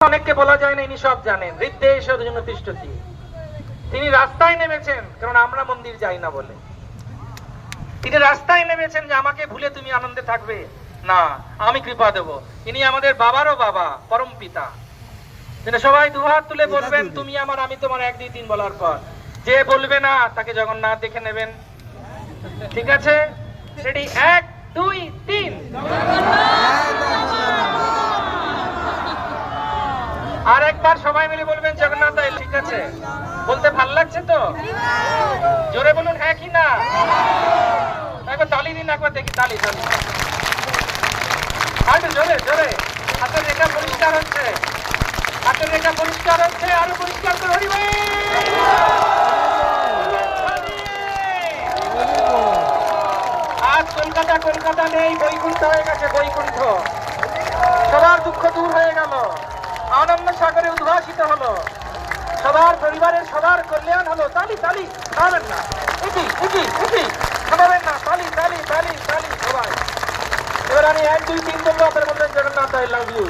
অনেককে বলা যায় না, ইনি সব জানেন। হৃদ্দেশ অর্জুন তিষ্ঠতি, তিনি রাস্তায় নেমেছেন কারণ আমরা মন্দির যাই না বলে। তিনি রাস্তায় নেমেছেন যে আমাকে ভুলে তুমি আনন্দে থাকবে না, আমি কৃপা দেব। ইনি আমাদের বাবারও বাবা, পরম পিতা। তিনি সবাই দুহাত তুলে বলবেন তুমি আমার আমি তোমার, 1 2 3 বলার পর যে বলবে না তাকে জগন্নাথ দেখে নেবেন। ঠিক আছে, রেডি, 1 2 3। আর একবার সবাই মিলে বলবেন জগন্নাথ দাই। ঠিক আছে, বলতে ভালো লাগছে তো? জোরে বলুন হ্যাঁ কি না। একবার তালি দিন, একবার দেখি তালি তালি। আর জোরে জোরে। হাতের রেখা পরিষ্কার হচ্ছে, হাতের রেখা পরিষ্কার হচ্ছে, আরো পরিষ্কার করে হরি বল। আজ কলকাতা কলকাতা নেই, বৈকুণ্ঠ হয়ে গেছে বৈকুণ্ঠ। সবার দুঃখ দূর হয়ে গেল, আনন্দ সাগরে উদ্ভাসিত হলো, সবার পরিবারের সবার কল্যাণ হলো। তালি তালি, থামেন না, উঠি উঠি উঠি, থামাবেন না, তালি তালি তালি তালি সবাই। এবার আমি 1 2 3 বলবো, আপনারা বলবেন জগন্নাথ আই লাভ ইউ।